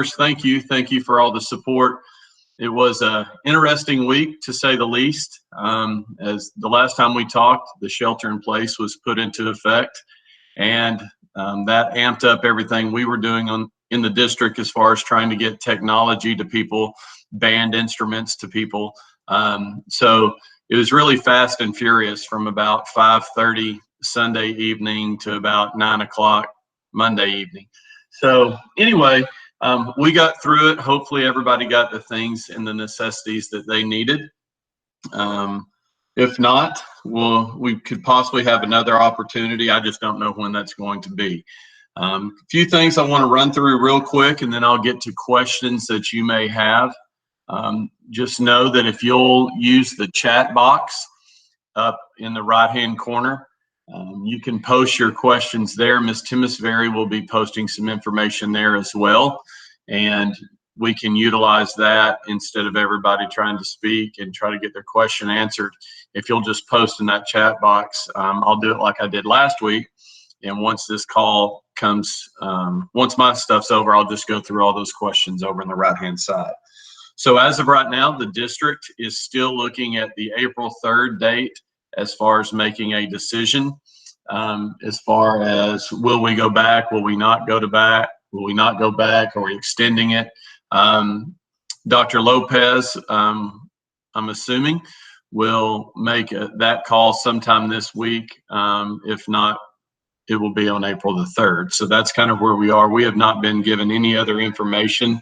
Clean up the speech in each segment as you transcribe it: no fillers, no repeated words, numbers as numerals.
Thank you. Thank you for all the support. It was an interesting week, to say the least. As the last time we talked, the shelter in place was put into effect, and that amped up everything we were doing in the district as far as trying to get technology to people, band instruments to people. So it was really fast and furious from about 5:30 Sunday evening to about 9 o'clock Monday evening. So anyway, we got through it. Hopefully everybody got the things and the necessities that they needed. If not, we could possibly have another opportunity. I just don't know when that's going to be. A few things I want to run through real quick, and then I'll get to questions that you may have. Just know that if you'll use the chat box up in the right-hand corner, you can post your questions there. Ms. Timisveri will be posting some information there as well, and we can utilize that instead of everybody trying to speak and try to get their question answered. If you'll just post in that chat box, I'll do it like I did last week. And once this call comes, once my stuff's over, I'll just go through all those questions over on the right-hand side. So as of right now, the district is still looking at the April 3rd date as far as making a decision. As far as will we go back, will we not go back, will we not go back, are we extending it? Dr. Lopez, I'm assuming, will make that call sometime this week. If not, it will be on April the 3rd. So that's kind of where we are. We have not been given any other information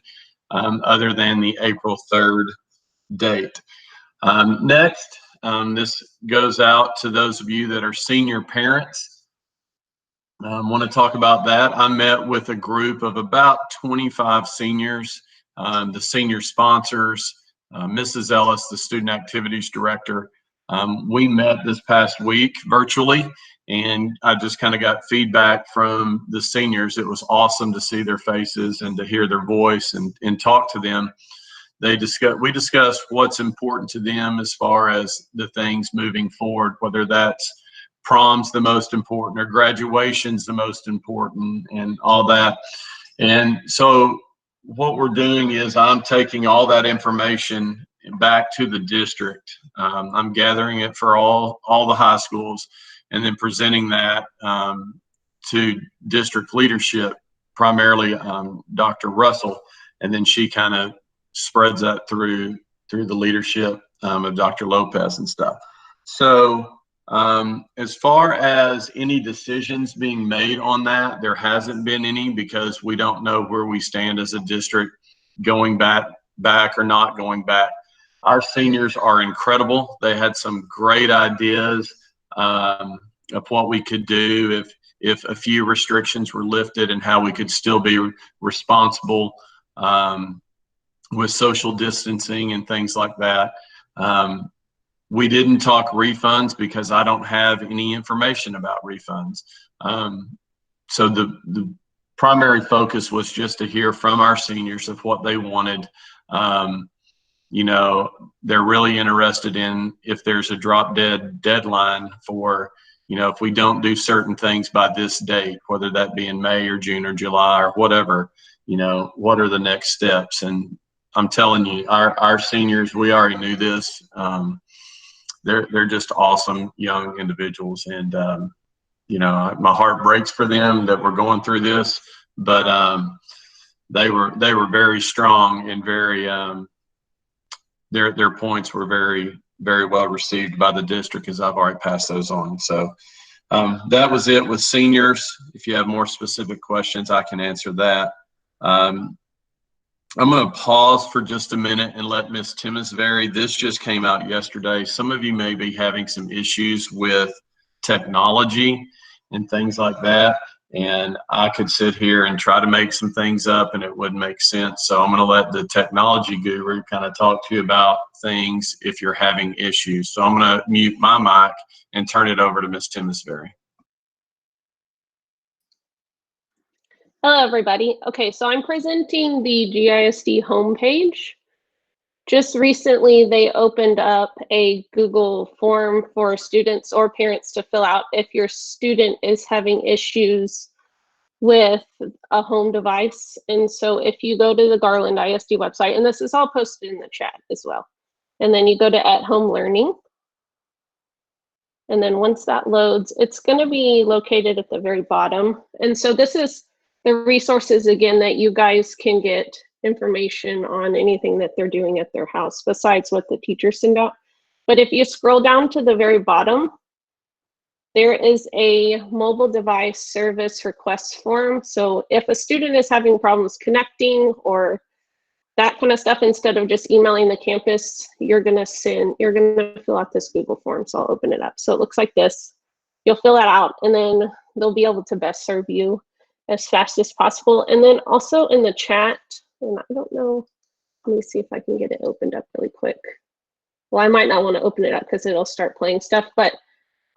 other than the April 3rd date. Next, this goes out to those of you that are senior parents. I want to talk about that. I met with a group of about 25 seniors, the senior sponsors, Mrs. Ellis, the student activities director. We met this past week virtually, and I just kind of got feedback from the seniors. It was awesome to see their faces and to hear their voice and talk to them. We discussed what's important to them as far as the things moving forward, whether that's prom's the most important or graduation's the most important and all that. And so what we're doing is I'm taking all that information back to the district. I'm gathering it for all the high schools and then presenting that to district leadership, primarily Dr. Russell, and then she kind of spreads that through the leadership of Dr. Lopez and stuff. So as far as any decisions being made on that, there hasn't been any, because we don't know where we stand as a district, going back or not going back. Our seniors are incredible. They had some great ideas of what we could do if a few restrictions were lifted and how we could still be responsible with social distancing and things like that. We didn't talk refunds because I don't have any information about refunds. So the primary focus was just to hear from our seniors of what they wanted. You know, they're really interested in if there's a drop dead deadline for, you know, if we don't do certain things by this date, whether that be in May or June or July or whatever, you know, what are the next steps? And I'm telling you, our seniors, we already knew this. They're just awesome young individuals, and you know, my heart breaks for them that we're going through this. But they were very strong and very their points were very well received by the district, as I've already passed those on. So that was it with seniors. If you have more specific questions, I can answer that. I'm going to pause for just a minute and let Ms. Timisveri, this just came out yesterday. Some of you may be having some issues with technology and things like that. And I could sit here and try to make some things up and it wouldn't make sense. So I'm going to let the technology guru kind of talk to you about things if you're having issues. So I'm going to mute my mic and turn it over to Ms. Timisveri. Hello, everybody. Okay, so I'm presenting the GISD homepage. Just recently, they opened up a Google form for students or parents to fill out if your student is having issues with a home device. And so if you go to the Garland ISD website, and this is all posted in the chat as well, and then you go to At Home Learning, and then once that loads, it's going to be located at the very bottom. And so this is the resources, again, that you guys can get information on anything that they're doing at their house besides what the teachers send out. But if you scroll down to the very bottom, there is a mobile device service request form. So if a student is having problems connecting or that kind of stuff, instead of just emailing the campus, you're gonna fill out this Google form. So I'll open it up. So it looks like this. You'll fill that out and then they'll be able to best serve you as fast as possible. And then also in the chat, and I don't know, let me see if I can get it opened up really quick. Well, I might not want to open it up because it'll start playing stuff, but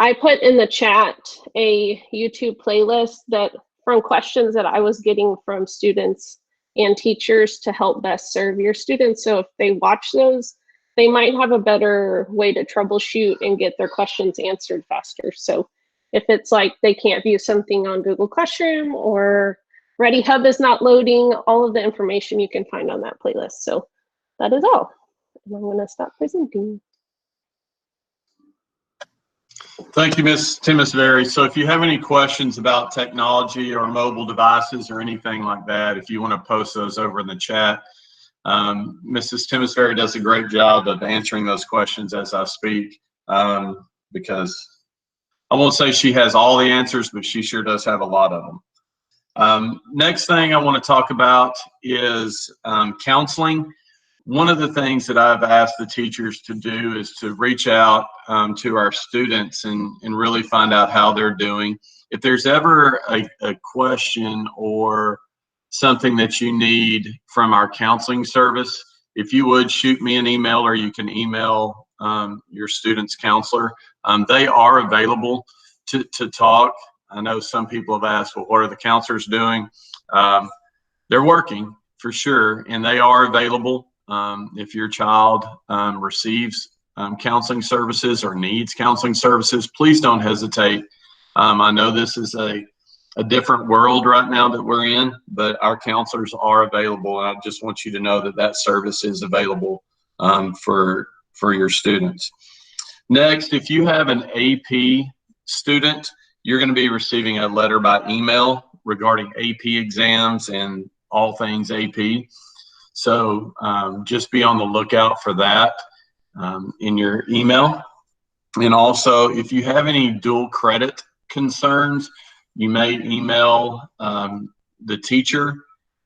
I put in the chat a YouTube playlist that from questions that I was getting from students and teachers to help best serve your students. So if they watch those, they might have a better way to troubleshoot and get their questions answered faster. So if it's like they can't view something on Google Classroom or ReadyHub is not loading, all of the information you can find on that playlist. So that is all. And I'm going to stop presenting. Thank you, Ms. Timisveri. So if you have any questions about technology or mobile devices or anything like that, if you want to post those over in the chat, Mrs. Timisveri does a great job of answering those questions as I speak, because I won't say she has all the answers, but she sure does have a lot of them. Next thing I want to talk about is counseling. One of the things that I've asked the teachers to do is to reach out to our students and really find out how they're doing. If there's ever a question or something that you need from our counseling service, if you would shoot me an email, or you can email your student's counselor. They are available to talk. I know some people have asked, well, what are the counselors doing? They're working for sure, and they are available. If your child receives counseling services or needs counseling services, please don't hesitate. I know this is a different world right now that we're in, but our counselors are available. And I just want you to know that that service is available for your students. Next, if you have an AP student, you're going to be receiving a letter by email regarding AP exams and all things AP. So just be on the lookout for that in your email. And also, if you have any dual credit concerns, you may email the teacher.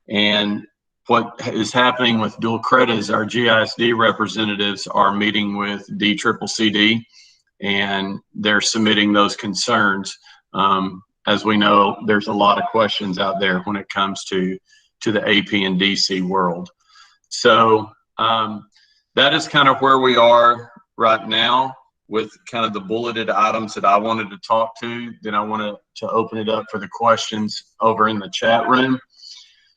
And what is happening with dual credit is our GISD representatives are meeting with DCCCD, and they're submitting those concerns. As we know, there's a lot of questions out there when it comes to the AP and DC world. So that is kind of where we are right now with kind of the bulleted items that I wanted to talk to. Then I wanted to open it up for the questions over in the chat room.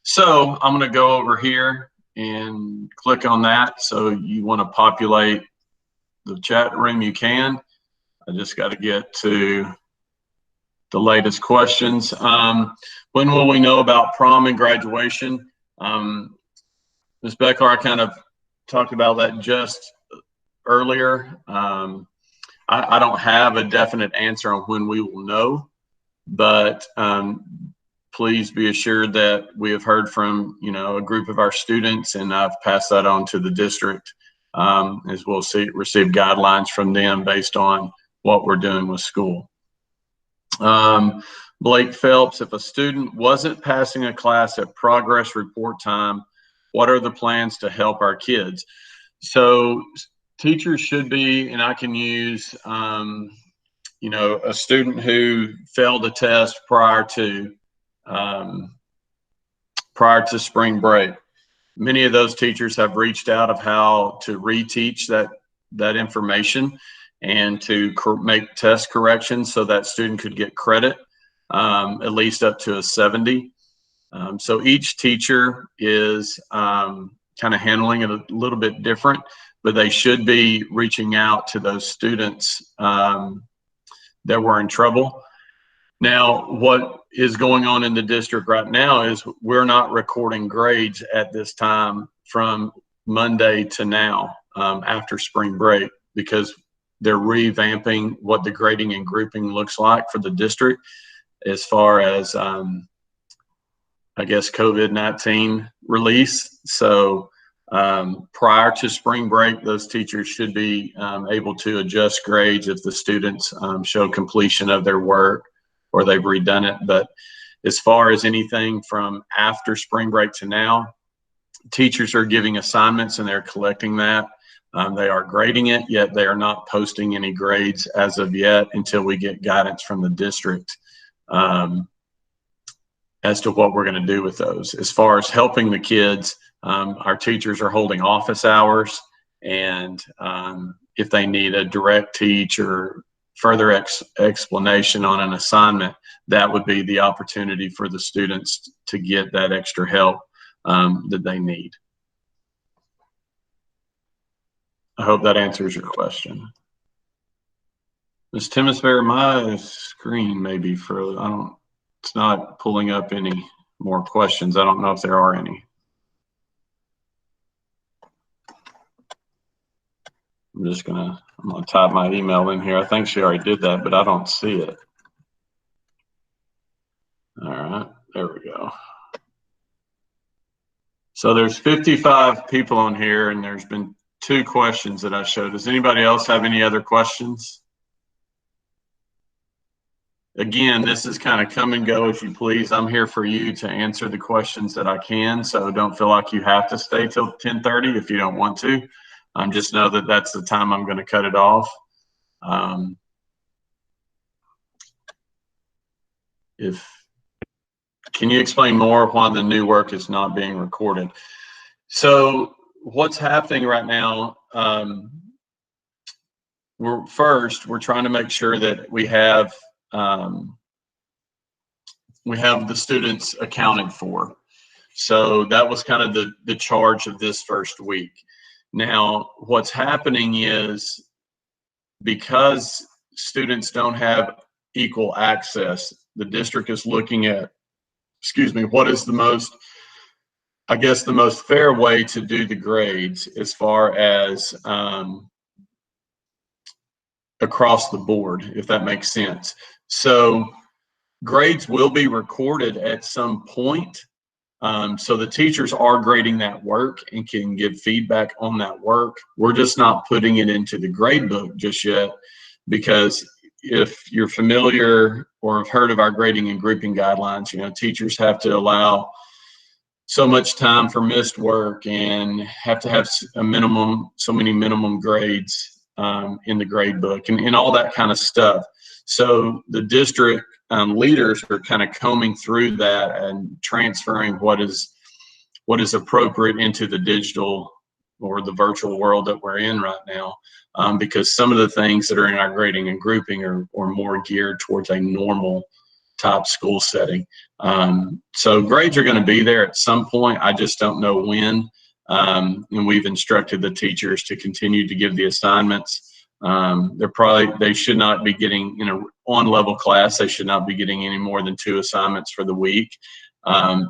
So I'm going to go over here and click on that. So you want to populate the chat room, you can. I just got to get to the latest questions. When will we know about prom and graduation? Ms. Becker, I kind of talked about that just earlier. I don't have a definite answer on when we will know, but please be assured that we have heard from a group of our students, and I've passed that on to the district as we'll receive guidelines from them based on what we're doing with school. Blake Phelps, if a student wasn't passing a class at progress report time, what are the plans to help our kids? So teachers should be, and I can use, a student who failed a test prior to spring break. Many of those teachers have reached out of how to reteach that information and to make test corrections so that student could get credit, at least up to a 70. So each teacher is kind of handling it a little bit different, but they should be reaching out to those students that were in trouble. Now, what is going on in the district right now is we're not recording grades at this time from Monday to now, after spring break, because they're revamping what the grading and grouping looks like for the district as far as, I guess, COVID-19 release. So prior to spring break, those teachers should be able to adjust grades if the students show completion of their work or they've redone it. But as far as anything from after spring break to now, teachers are giving assignments and they're collecting that. They are grading it, yet they are not posting any grades as of yet until we get guidance from the district as to what we're going to do with those. As far as helping the kids, our teachers are holding office hours, and if they need a direct teach or further explanation on an assignment, that would be the opportunity for the students to get that extra help that they need. I hope that answers your question. Ms. Timmisfair, my screen may be frozen. It's not pulling up any more questions. I don't know if there are any. I'm gonna type my email in here. I think she already did that, but I don't see it. All right, there we go. So there's 55 people on here, and there's been 2 questions that I showed. Does anybody else have any other questions? Again, this is kind of come and go as you please. I'm here for you to answer the questions that I can, so don't feel like you have to stay till 10:30 if you don't want to. Just know that that's the time I'm going to cut it off. Can you explain more why the new work is not being recorded? So what's happening right now, we're trying to make sure that we have the students accounted for. So that was kind of the charge of this first week. Now, what's happening is because students don't have equal access, the district is looking at, what is the most fair way to do the grades as far as across the board, if that makes sense. So grades will be recorded at some point. So the teachers are grading that work and can give feedback on that work. We're just not putting it into the grade book just yet, because if you're familiar or have heard of our grading and grouping guidelines, teachers have to allow so much time for missed work and have to have so many minimum grades in the grade book and all that kind of stuff. So the district leaders are kind of combing through that and transferring what is appropriate into the digital or the virtual world that we're in right now, because some of the things that are in our grading and grouping are more geared towards a normal type school setting. So grades are going to be there at some point. I just don't know when. And we've instructed the teachers to continue to give the assignments. They should not be getting, on-level class, they should not be getting any more than 2 assignments for the week.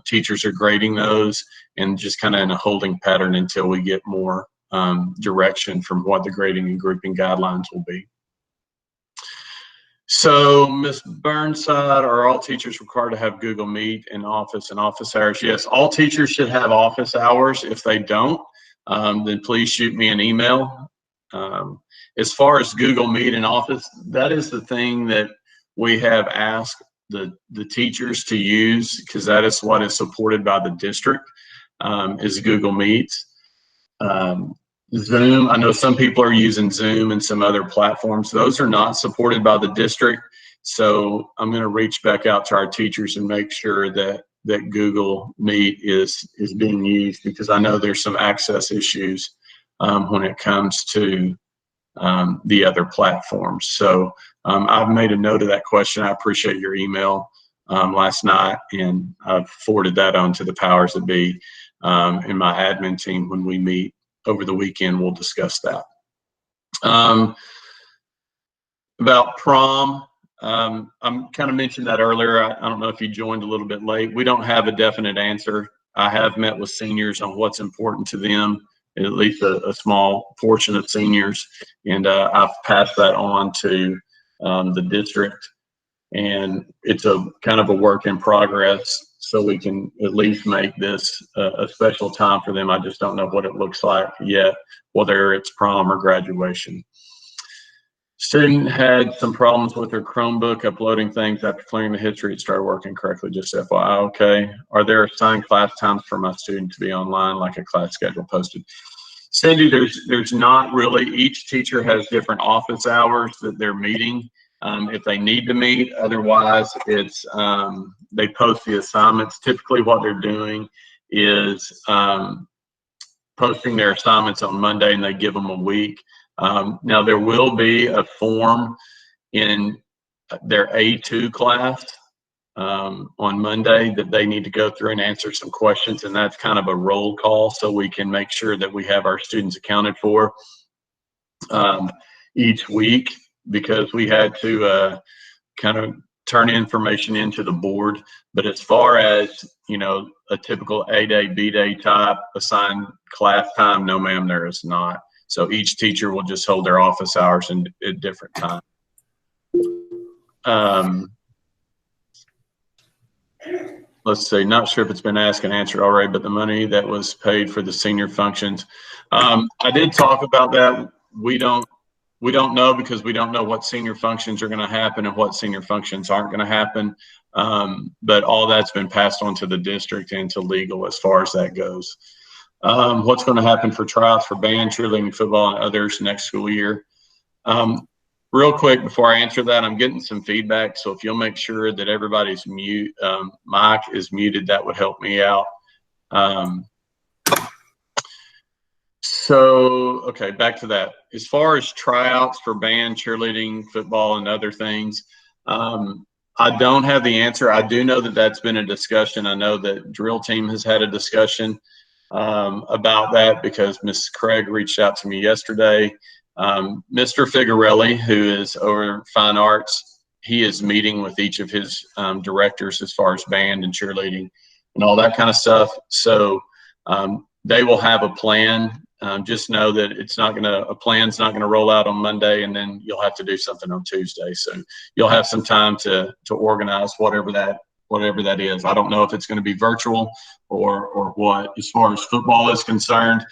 Teachers are grading those and just kind of in a holding pattern until we get more direction from what the grading and grouping guidelines will be. So, Ms. Burnside, are all teachers required to have Google Meet in office and office hours? Yes, all teachers should have office hours. If they don't, then please shoot me an email. As far as Google Meet in office, that is the thing that we have asked the teachers to use, because that is what is supported by the district, is Google Meet. Zoom, I know some people are using Zoom and some other platforms. Those are not supported by the district. So I'm going to reach back out to our teachers and make sure that Google Meet is being used, because I know there's some access issues when it comes to the other platforms. So I've made a note of that question. I appreciate your email last night, and I've forwarded that on to the powers that be and my admin team. When we meet over the weekend, we'll discuss that. About prom, I'm kind of mentioned that earlier. I don't know if you joined a little bit late. We don't have a definite answer. I have met with seniors on what's important to them, at least a small portion of seniors, and I've passed that on to the district, and it's a kind of a work in progress, so we can at least make this a special time for them. I just don't know what it looks like yet, whether it's prom or graduation. Student had some problems with her Chromebook uploading things after clearing the history. It started working correctly, just FYI. Okay. Are there assigned class times for my student to be online, like a class schedule posted? Cindy, there's not really. Each teacher has different office hours that they're meeting if they need to meet. Otherwise, it's they post the assignments. Typically, what they're doing is posting their assignments on Monday, and they give them a week. Now, there will be a form in their A2 class on Monday that they need to go through and answer some questions, and that's kind of a roll call, so we can make sure that we have our students accounted for each week, because we had to kind of turn information into the board. But as far as, you know, a typical A-day, B-day type assigned class time, no ma'am, there is not. So each teacher will just hold their office hours at different times. Let's see, not sure if it's been asked and answered already, but the money that was paid for the senior functions. I did talk about that. We don't know, because we don't know what senior functions are going to happen and what senior functions aren't going to happen. But all that's been passed on to the district and to legal as far as that goes. What's going to happen for tryouts for band, cheerleading, football, and others next school year? Real quick before I answer that, I'm getting some feedback, so if you'll make sure that everybody's mic is muted, that would help me out. So, okay, back to that. As far as tryouts for band, cheerleading, football, and other things, I don't have the answer. I do know that that's been a discussion. I know that drill team has had a discussion about that, because Ms. Craig reached out to me yesterday. Mr. Figarelli, who is over fine arts, he is meeting with each of his directors as far as band and cheerleading and all that kind of stuff. So they will have a plan. Just know that a plan's not gonna roll out on Monday and then you'll have to do something on Tuesday. So you'll have some time to organize whatever that is. I don't know if it's going to be virtual or what. As far as football is concerned,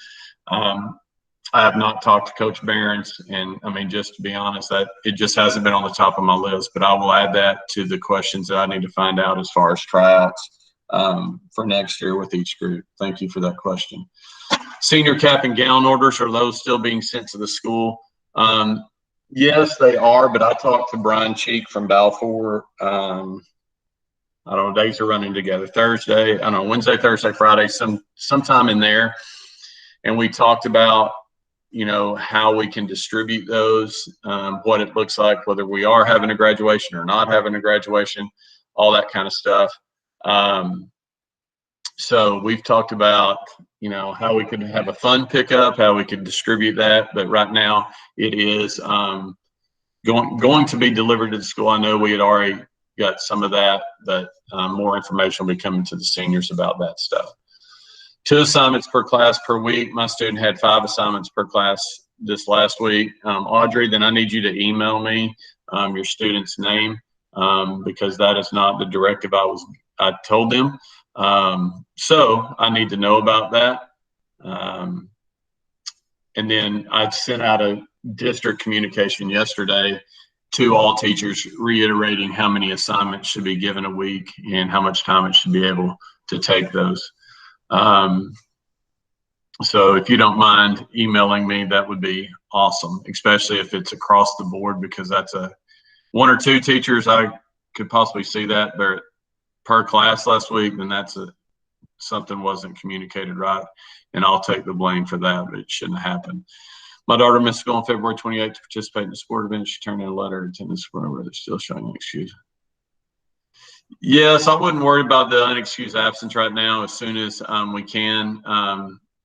I have not talked to Coach Behrens, and I mean, just to be honest, that it just hasn't been on the top of my list, but I will add that to the questions that I need to find out as far as tryouts for next year with each group. Thank you for that question. Senior cap and gown orders, are those still being sent to the school? Yes, they are, but I talked to Brian Cheek from Balfour. I don't know, days are running together. Thursday, I don't know, Wednesday, Thursday, Friday, sometime in there. And we talked about, you know, how we can distribute those, what it looks like, whether we are having a graduation or not having a graduation, all that kind of stuff. So we've talked about, you know, how we could have a fund pickup, how we could distribute that. But right now it is going to be delivered to the school. I know we had already got some of that, but more information will be coming to the seniors about that stuff. 2 assignments per class per week. My student had 5 assignments per class this last week. Audrey, then I need you to email me your student's name, because that is not the directive I told them. So I need to know about that. And then I sent out a district communication yesterday to all teachers reiterating how many assignments should be given a week and how much time it should be able to take those. So if you don't mind emailing me, that would be awesome, especially if it's across the board, because that's 1 or 2 teachers I could possibly see that, but per class last week, then that's something wasn't communicated right, and I'll take the blame for that, but it shouldn't happen. My daughter missed school on February 28th to participate in the sport event. She turned in a letter to attend the sport where they're still showing an excuse. Yes, I wouldn't worry about the unexcused absence right now. As soon as we can,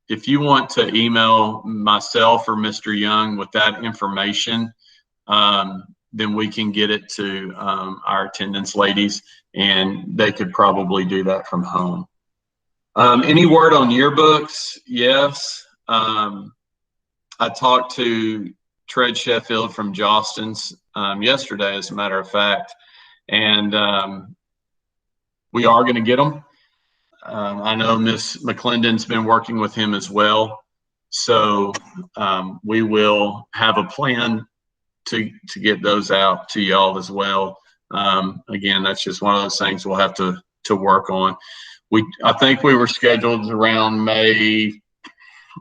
if you want to email myself or Mr. Young with that information, then we can get it to our attendance ladies, and they could probably do that from home. Any word on yearbooks? Yes. I talked to Tread Sheffield from Jostens yesterday, as a matter of fact, and we are going to get them. I know Miss McClendon's been working with him as well, so we will have a plan to get those out to y'all as well. Again, that's just one of those things we'll have to work on. I think we were scheduled around May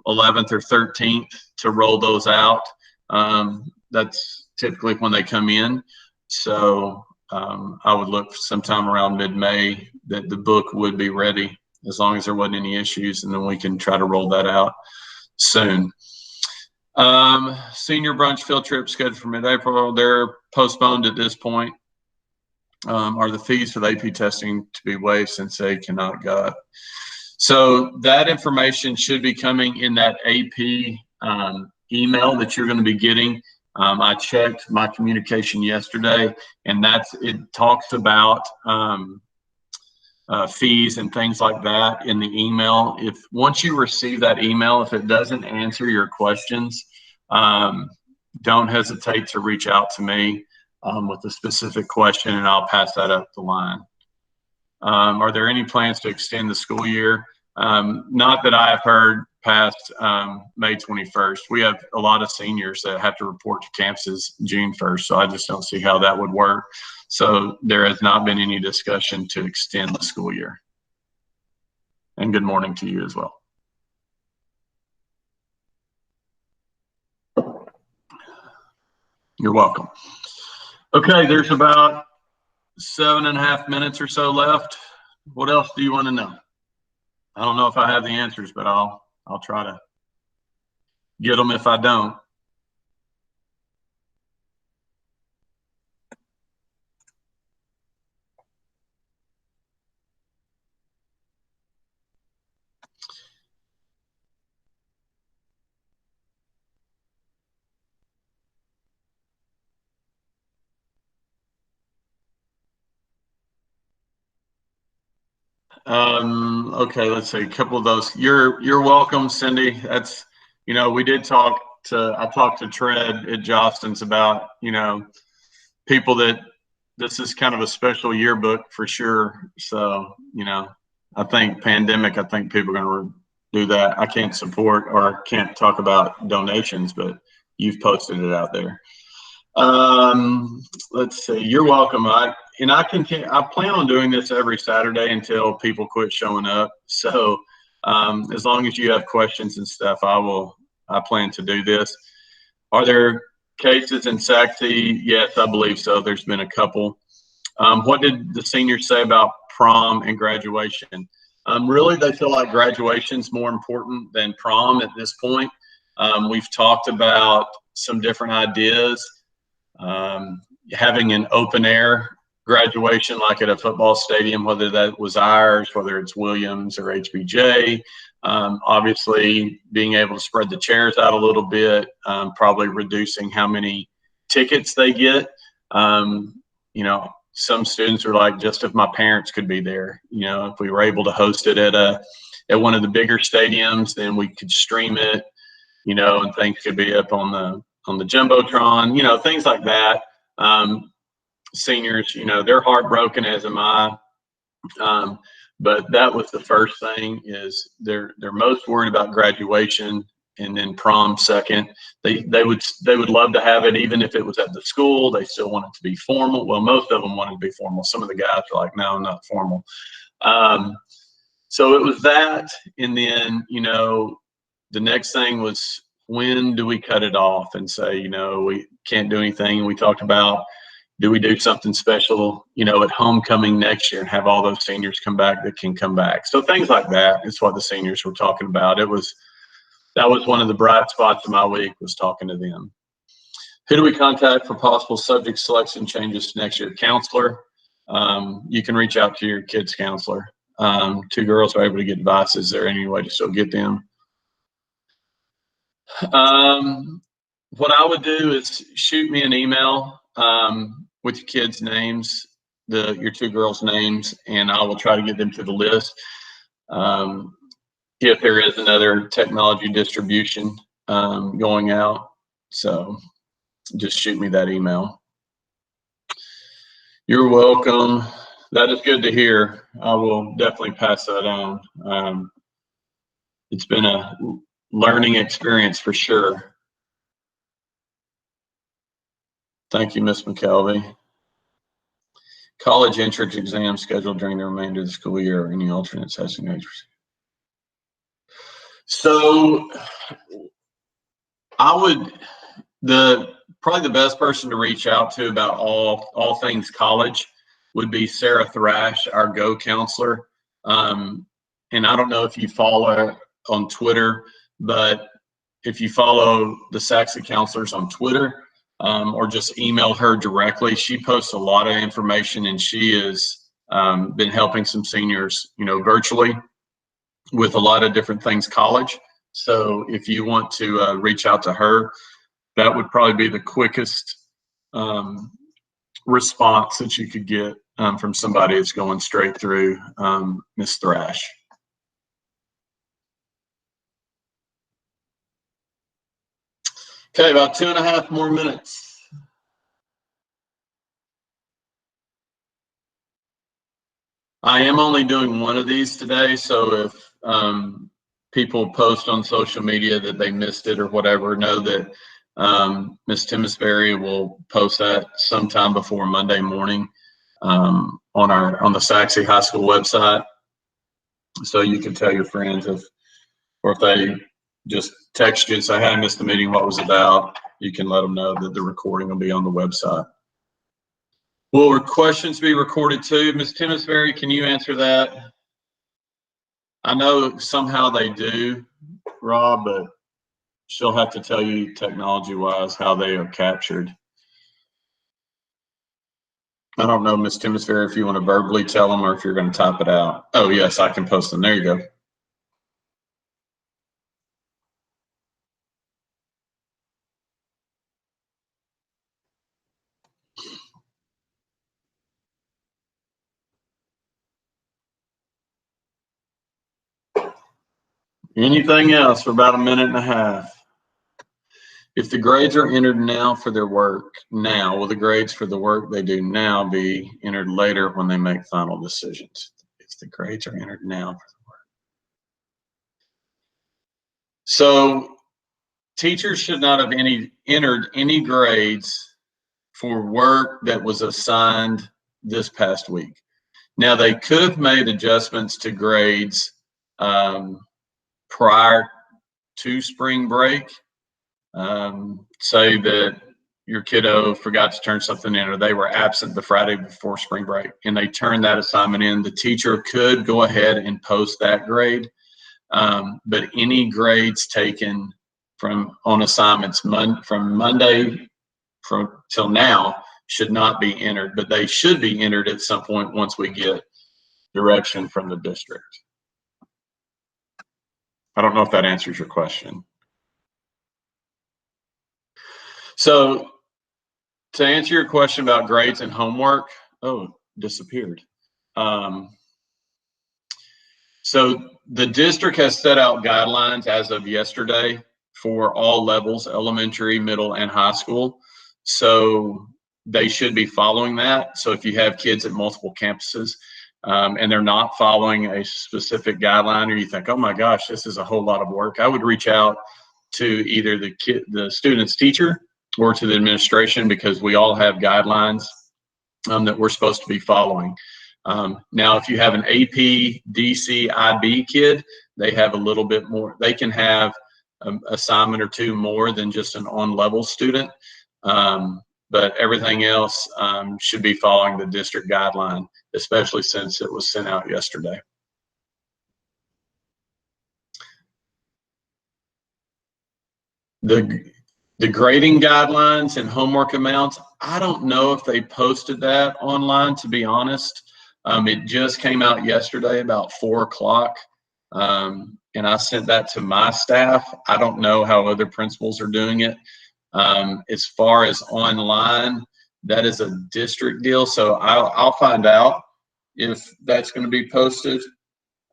11th or 13th to roll those out. That's typically when they come in. So I would look sometime around mid-May that the book would be ready, as long as there wasn't any issues, and then we can try to roll that out soon. Senior brunch field trip scheduled for mid-April. They're postponed at this point. Are the fees for the AP testing to be waived since they cannot go? So that information should be coming in that AP email that you're going to be getting. I checked my communication yesterday, and it talks about fees and things like that in the email. Once you receive that email, if it doesn't answer your questions, don't hesitate to reach out to me with a specific question, and I'll pass that up the line. Are there any plans to extend the school year? Not that I have heard past May 21st. We have a lot of seniors that have to report to campuses June 1st, so I just don't see how that would work. So there has not been any discussion to extend the school year. And good morning to you as well. You're welcome. Okay, there's about 7.5 minutes or so left. What else do you want to know? I don't know if I have the answers, but I'll try to get them if I don't. Okay, let's see, a couple of those. You're welcome, Cindy. That's, we did I talked to Tread at Jostens about, people that this is kind of a special yearbook for sure. So, I think pandemic, I think people are going to do that. I can't support or can't talk about donations, but you've posted it out there. Let's see, you're welcome. I plan on doing this every Saturday until people quit showing up. So as long as you have questions and stuff, I plan to do this. Are there cases in Saxe? Yes, I believe so. There's been a couple. What did the seniors say about prom and graduation? Really, they feel like graduation's more important than prom at this point. We've talked about some different ideas. Having an open air graduation like at a football stadium, whether that was ours, whether it's Williams or HBJ, obviously being able to spread the chairs out a little bit, probably reducing how many tickets they get. Some students are like, just if my parents could be there, if we were able to host it at one of the bigger stadiums, then we could stream it, and things could be up on the Jumbotron, things like that. Seniors, they're heartbroken, as am I. But that was the first thing, is they're most worried about graduation, and then prom second. They would love to have it, even if it was at the school. They still want it to be formal. Well, most of them wanted to be formal. Some of the guys are like, no, not formal. So it was that, and then the next thing was, when do we cut it off and say, we can't do anything? We talked about, do we do something special, at homecoming next year and have all those seniors come back that can come back? So things like that is what the seniors were talking about. That was one of the bright spots of my week, was talking to them. Who do we contact for possible subject selection changes to next year? Counselor. You can reach out to your kid's counselor. 2 girls are able to get devices. Is there any way to still get them? What I would do is shoot me an email. with your kids' names, your two girls' names, and I will try to get them to the list. If there is another technology distribution going out, so just shoot me that email. You're welcome. That is good to hear. I will definitely pass that on. It's been a learning experience for sure. Thank you, Ms. McKelvey. College entrance exams scheduled during the remainder of the school year. Any alternate testing? So I would, probably the best person to reach out to about all things college would be Sarah Thrash, our Go counselor. And I don't know if you follow her on Twitter, but if you follow the Saxon counselors on Twitter, or just email her directly, she posts a lot of information, and she has been helping some seniors, virtually with a lot of different things college. So if you want to reach out to her, that would probably be the quickest response that you could get from somebody that's going straight through Ms. Thrash. Okay, about 2.5 more minutes. I am only doing one of these today, so if people post on social media that they missed it or whatever, know that Ms. Timmisberry will post that sometime before Monday morning on the Saxe High School website, so you can tell your friends or if they just text you and say, "Hey, I missed the meeting, what was it about?" You can let them know that the recording will be on the website. Will questions be recorded too? Ms. Timmisberry, can you answer that? I know somehow they do, Rob, but she'll have to tell you technology-wise how they are captured. I don't know, Ms. Timmisberry, if you want to verbally tell them or if you're going to type it out. Oh, yes, I can post them. There you go. Anything else for about 1.5 minutes? If the grades are entered now for their work now, will the grades for the work they do now be entered later when they make final decisions? If the grades are entered now for the work. So teachers should not have entered any grades for work that was assigned this past week. Now, they could have made adjustments to grades prior to spring break. Say that your kiddo forgot to turn something in, or they were absent the Friday before spring break, and they turned that assignment in. The teacher could go ahead and post that grade, but any grades taken on assignments from Monday till now should not be entered, but they should be entered at some point once we get direction from the district. I don't know if that answers your question. So to answer your question about grades and homework, disappeared. So the district has set out guidelines as of yesterday for all levels, elementary, middle, and high school. So they should be following that. So if you have kids at multiple campuses and they're not following a specific guideline, or you think, oh my gosh, this is a whole lot of work, I would reach out to either the student's teacher or to the administration, because we all have guidelines that we're supposed to be following. Now, if you have an AP, DC, IB kid, they have a little bit more. They can have an assignment or two more than just an on-level student, but everything else should be following the district guideline, especially since it was sent out yesterday. The grading guidelines and homework amounts, I don't know if they posted that online, to be honest. It just came out yesterday about 4 o'clock, and I sent that to my staff. I don't know how other principals are doing it. As far as online, That is a district deal, so I'll find out if that's going to be posted,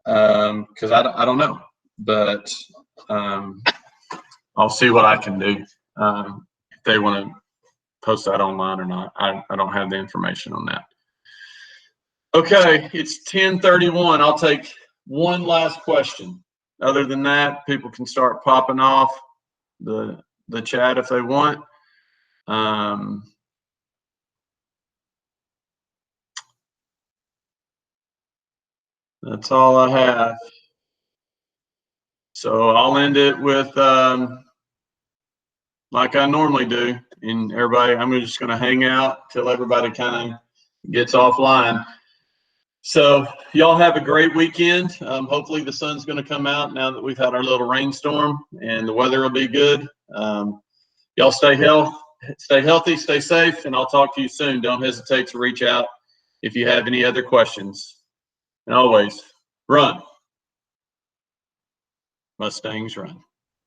because I don't know, but I'll see what I can do, if they want to post that online or not. I don't have the information on that. Okay, it's 10:31. I'll take one last question. Other than that, people can start popping off the chat if they want. That's all I have. So I'll end it with, like I normally do. And everybody, I'm just going to hang out till everybody kind of gets offline. So y'all have a great weekend. Hopefully the sun's going to come out now that we've had our little rainstorm, and the weather will be good. Y'all stay healthy, stay safe, and I'll talk to you soon. Don't hesitate to reach out if you have any other questions. And always run, Mustangs, run.